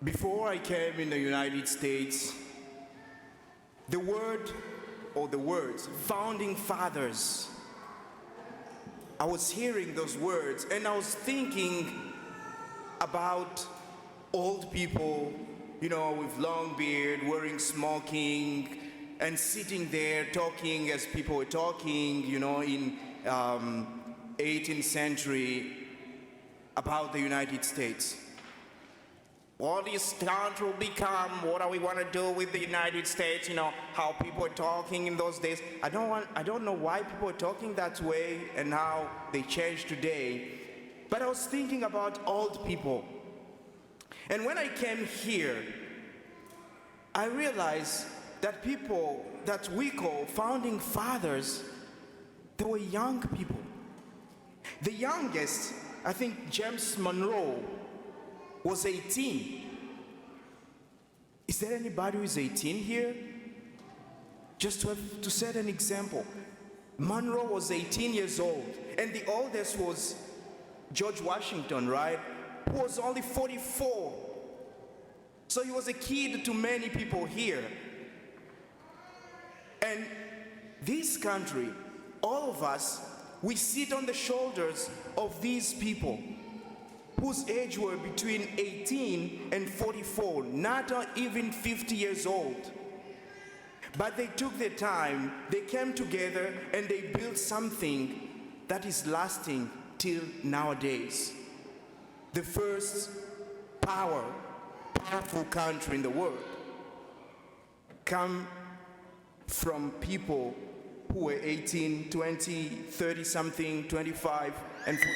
Before I came in the United States, the word or the words founding fathers, I was hearing those words and I was thinking about old people, with long beard, wearing smoking, and sitting there talking as people were talking, in 18th century about the United States. What this country will become, what do we want to do with the United States, how people are talking in those days. I don't know why people are talking that way and how they changed today, but I was thinking about old people. And when I came here, I realized that people that we call founding fathers, they were young people. The youngest, I think James Monroe, was 18. Is there anybody who is 18 here? Just to set an example. Monroe was 18 years old, and the oldest was George Washington, right? Who was only 44. So he was a kid to many people here. And this country, all of us, we sit on the shoulders of these people whose age were between 18 and 44, not even 50 years old. But they took their time, they came together, and they built something that is lasting till nowadays. The first powerful country in the world come from people who were 18, 20, 30 something, 25, and 44.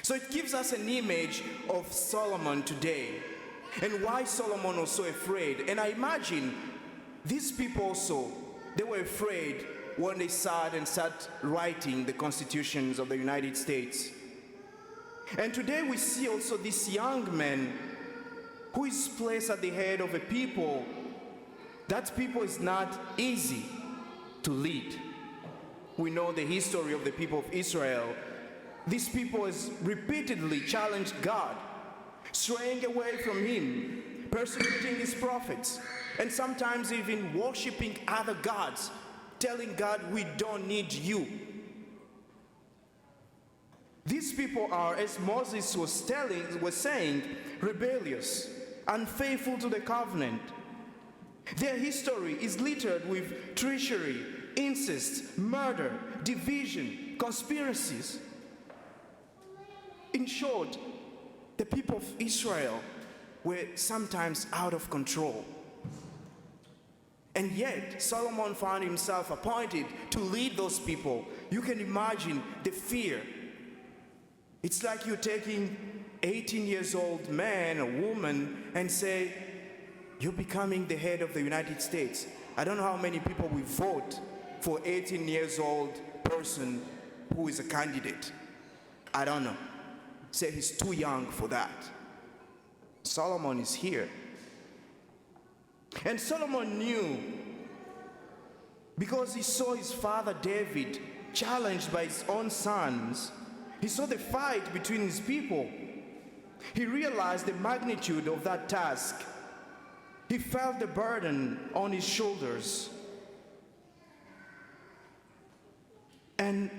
So it gives us an image of Solomon today and why Solomon was so afraid. And I imagine these people also, they were afraid when they sat writing the constitutions of the United States. And today we see also this young man who is placed at the head of a people. That people is not easy to lead. We know the history of the people of Israel. These people has repeatedly challenged God, straying away from him, persecuting his prophets, and sometimes even worshiping other gods, telling God, we don't need you. These people are, as Moses was saying, rebellious, unfaithful to the covenant. Their history is littered with treachery, incest, murder, division, conspiracies. In short, the people of Israel were sometimes out of control. And yet, Solomon found himself appointed to lead those people. You can imagine the fear. It's like you're taking 18 years old man or woman and say, you're becoming the head of the United States. I don't know how many people will vote for 18 years old person who is a candidate. I don't know. Say he's too young for that. Solomon is here. And Solomon knew, because he saw his father David challenged by his own sons. He saw the fight between his people. He realized the magnitude of that task. He felt the burden on his shoulders. And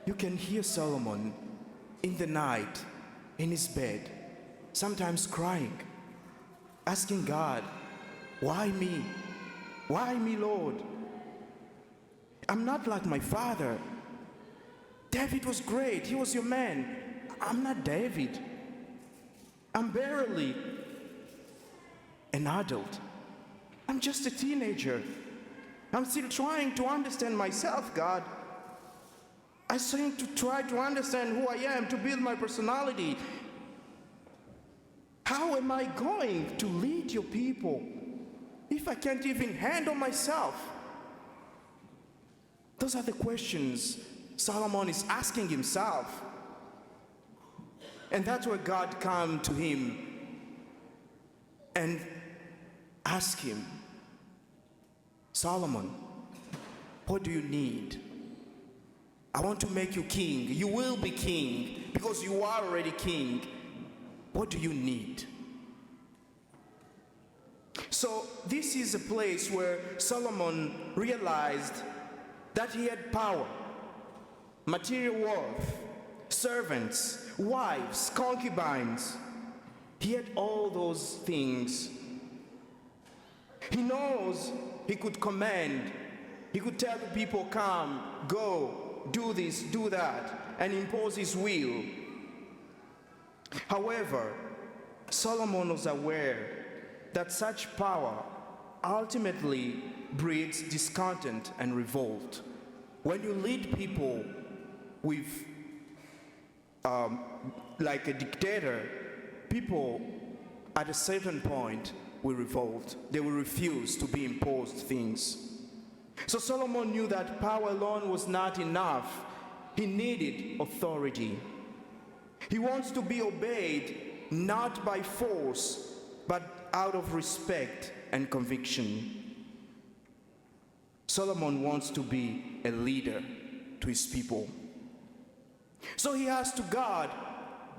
you can hear Solomon in the night, in his bed, sometimes crying, asking God, why me? Why me, Lord? I'm not like my father. David was great, he was your man. I'm not David. I'm barely an adult. I'm just a teenager. I'm still trying to understand myself, God. I seem to try to understand who I am, to build my personality. How am I going to lead your people if I can't even handle myself? Those are the questions Solomon is asking himself. And that's where God came to him and asked him, Solomon, what do you need? I want to make you king. You will be king because you are already king. What do you need? So this is a place where Solomon realized that he had power, material wealth, servants, wives, concubines. He had all those things. He knows he could command. He could tell the people, come, go, do this, do that, and impose his will. However, Solomon was aware that such power ultimately breeds discontent and revolt. When you lead people with, like a dictator, people at a certain point will revolt. They will refuse to be imposed things. So Solomon knew that power alone was not enough. He needed authority. He wants to be obeyed not by force, but out of respect and conviction. Solomon wants to be a leader to his people. So he has to guard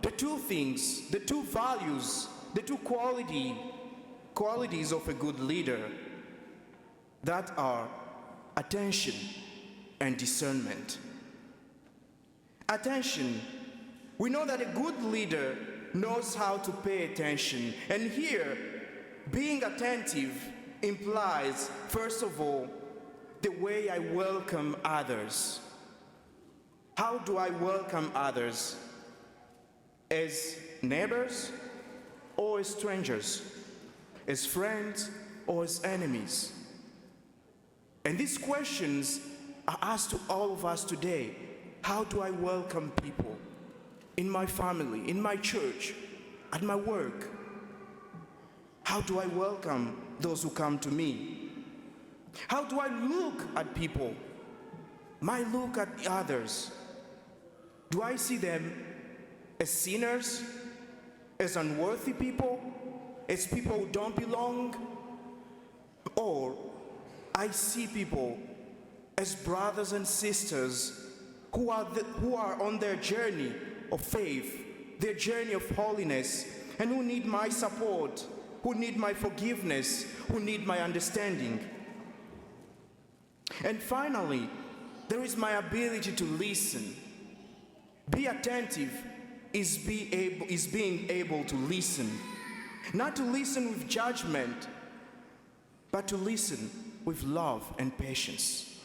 the two things, the two values, the two qualities of a good leader, that are attention and discernment. Attention. We know that a good leader knows how to pay attention. And here, being attentive implies, first of all, the way I welcome others. How do I welcome others? As neighbors or as strangers? As friends or as enemies? And these questions are asked to all of us today. How do I welcome people? In my family, in my church, at my work? How do I welcome those who come to me? How do I look at people? My look at others. Do I see them as sinners? As unworthy people? As people who don't belong? Or I see people as brothers and sisters who are on their journey of faith, their journey of holiness, and who need my support, who need my forgiveness, who need my understanding. And finally, there is my ability to listen. Be attentive is being able to listen. Not to listen with judgment, but to listen with love and patience.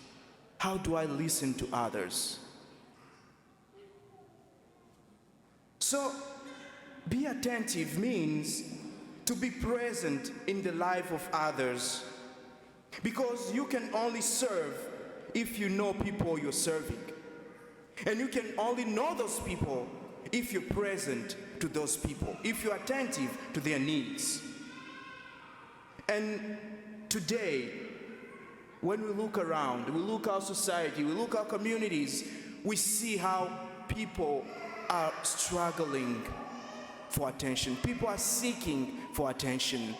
How do I listen to others? So, be attentive means to be present in the life of others, because you can only serve if you know people you're serving. And you can only know those people if you're present to those people, if you're attentive to their needs. And today, when we look around, we look our society, we look our communities, we see how people are struggling for attention. People are seeking for attention.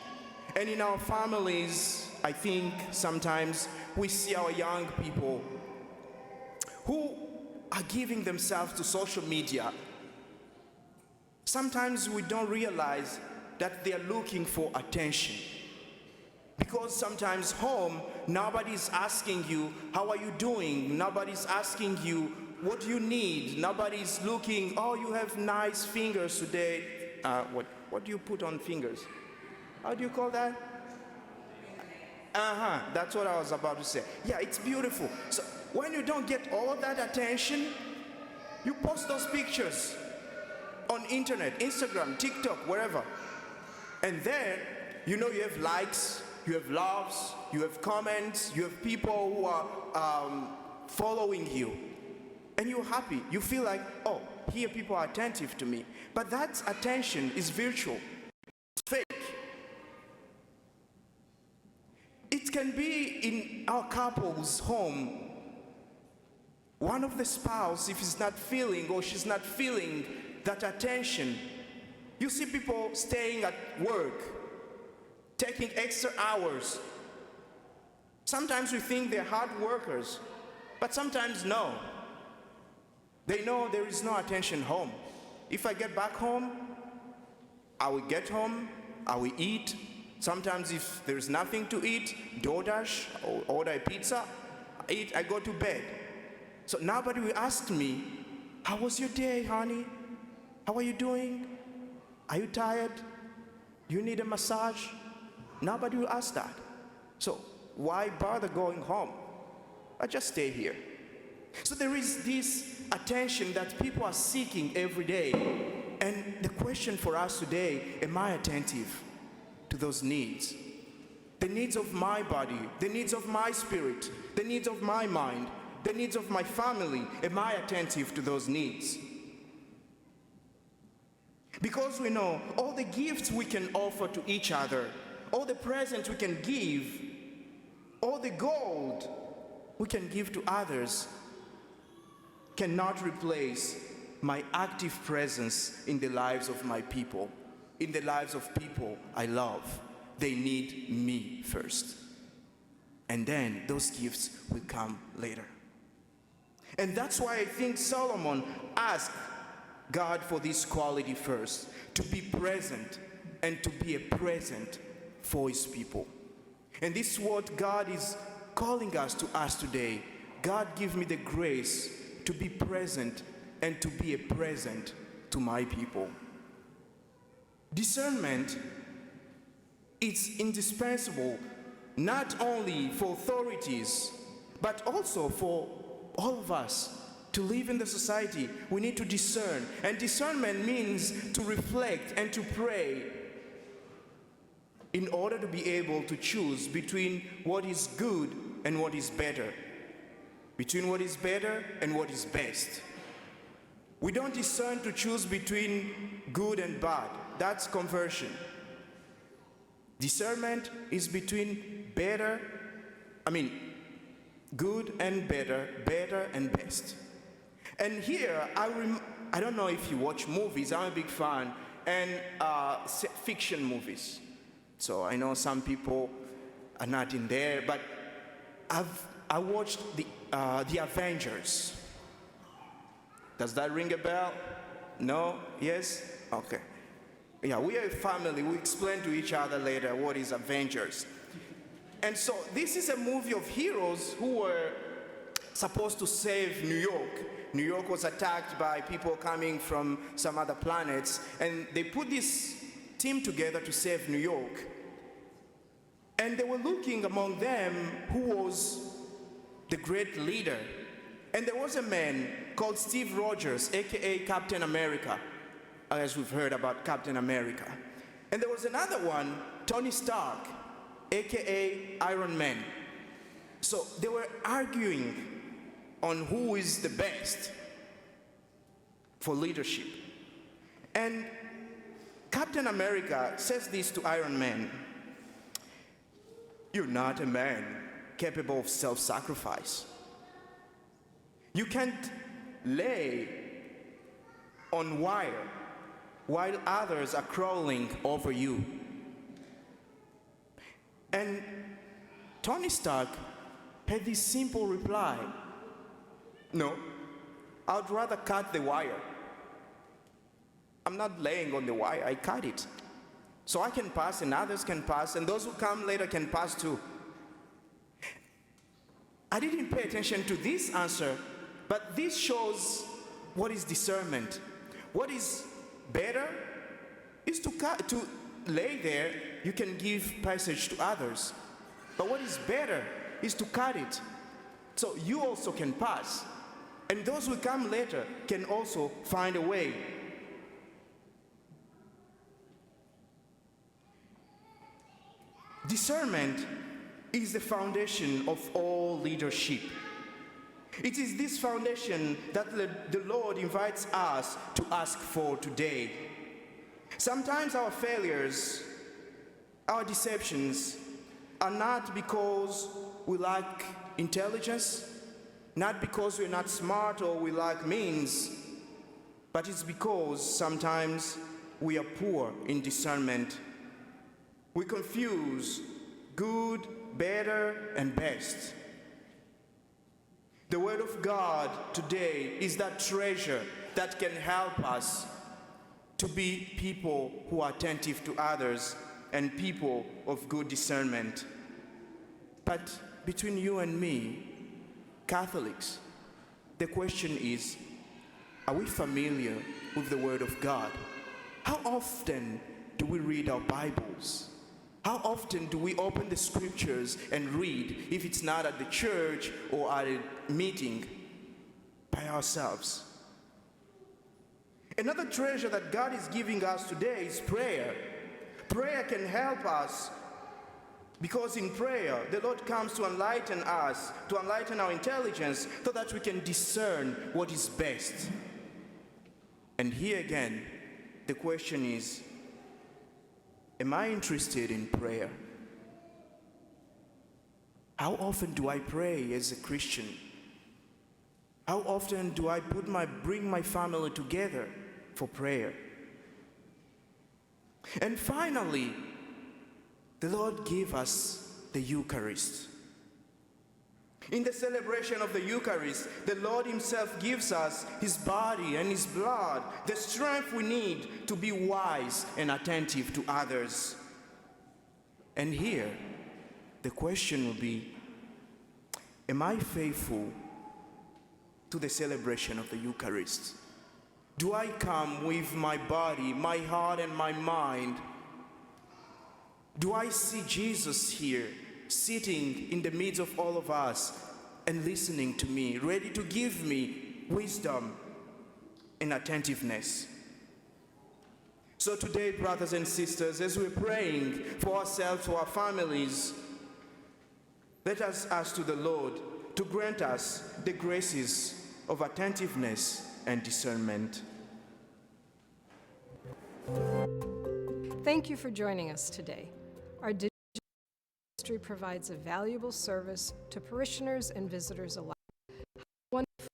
And in our families, I think sometimes we see our young people who are giving themselves to social media. Sometimes we don't realize that they are looking for attention. Because sometimes home, nobody's asking you, how are you doing? Nobody's asking you, what do you need? Nobody's looking, oh, you have nice fingers today. What do you put on fingers? How do you call that? That's what I was about to say. Yeah, it's beautiful. So when you don't get all of that attention, you post those pictures on internet, Instagram, TikTok, wherever. And then, you know, you have likes, you have loves, you have comments, you have people who are following you. And you're happy. You feel like, oh, here people are attentive to me. But that attention is virtual. It's fake. It can be in our couple's home. One of the spouse, if he's not feeling or she's not feeling that attention, you see people staying at work, taking extra hours. Sometimes we think they're hard workers, but sometimes no. They know there is no attention home. If I get back home, I will get home, I will eat. Sometimes if there's nothing to eat, DoorDash, or order a pizza, I eat, I go to bed. So nobody will ask me, how was your day, honey? How are you doing? Are you tired? You need a massage? Nobody will ask that. So why bother going home? I just stay here. So there is this attention that people are seeking every day. And the question for us today, am I attentive to those needs? The needs of my body, the needs of my spirit, the needs of my mind, the needs of my family. Am I attentive to those needs? Because we know all the gifts we can offer to each other, all the presents we can give, all the gold we can give to others cannot replace my active presence in the lives of my people, in the lives of people I love. They need me first. And then those gifts will come later. And that's why I think Solomon asked God for this quality first, to be present and to be a present for his people. And this is what God is calling us to ask today. God, give me the grace to be present and to be a present to my people. Discernment is indispensable not only for authorities, but also for all of us to live in the society. We need to discern. And discernment means to reflect and to pray in order to be able to choose between what is good and what is better, between what is better and what is best. We don't discern to choose between good and bad. That's conversion. Discernment is between good and better, better and best. And here, I don't know if you watch movies. I'm a big fan, and fiction movies. So I know some people are not in there, but I watched the Avengers. Does that ring a bell? No? Yes? Okay. Yeah, we are a family. We explain to each other later what is Avengers. And so this is a movie of heroes who were supposed to save New York. New York was attacked by people coming from some other planets, and they put this team together to save New York. And they were looking among them who was the great leader. And there was a man called Steve Rogers, aka Captain America, as we've heard about Captain America. And there was another one, Tony Stark, aka Iron Man. So they were arguing on who is the best for leadership. And Captain America says this to Iron Man: "You're not a man capable of self-sacrifice. You can't lay on wire while others are crawling over you." And Tony Stark had this simple reply: "No, I'd rather cut the wire. I'm not laying on the wire, I cut it. So I can pass and others can pass, and those who come later can pass too." I didn't pay attention to this answer, but this shows what is discernment. What is better is to lay there. You can give passage to others. But what is better is to cut it, so you also can pass. And those who come later can also find a way. Discernment is the foundation of all leadership. It is this foundation that the Lord invites us to ask for today. Sometimes our failures, our deceptions, are not because we lack intelligence, not because we're not smart or we lack means, but it's because sometimes we are poor in discernment. We confuse good, better, and best. The Word of God today is that treasure that can help us to be people who are attentive to others and people of good discernment. But between you and me, Catholics, the question is, are we familiar with the Word of God? How often do we read our Bibles? How often do we open the scriptures and read, if it's not at the church or at a meeting, by ourselves? Another treasure that God is giving us today is prayer. Prayer can help us, because in prayer, the Lord comes to enlighten us, to enlighten our intelligence, so that we can discern what is best. And here again, the question is, am I interested in prayer? How often do I pray as a Christian? How often do I bring my family together for prayer? And finally, the Lord gave us the Eucharist. In the celebration of the Eucharist, the Lord himself gives us his body and his blood, the strength we need to be wise and attentive to others. And here, the question will be, am I faithful to the celebration of the Eucharist? Do I come with my body, my heart, and my mind? Do I see Jesus here, sitting in the midst of all of us and listening to me, ready to give me wisdom and attentiveness? So today, brothers and sisters, as we're praying for ourselves, for our families, let us ask to the Lord to grant us the graces of attentiveness and discernment. Thank you for joining us today. Our digital ministry provides a valuable service to parishioners and visitors alike. Wonderful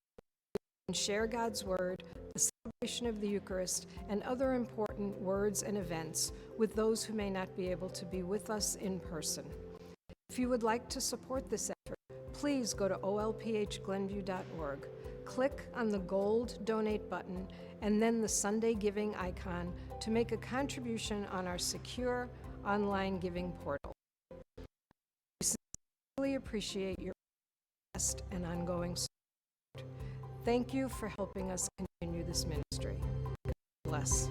to share God's Word, the celebration of the Eucharist, and other important words and events with those who may not be able to be with us in person. If you would like to support this effort, please go to olphglenview.org, click on the gold donate button, and then the Sunday giving icon to make a contribution on our secure online giving portal. We sincerely appreciate your trust and ongoing support. Thank you for helping us continue this ministry. God bless.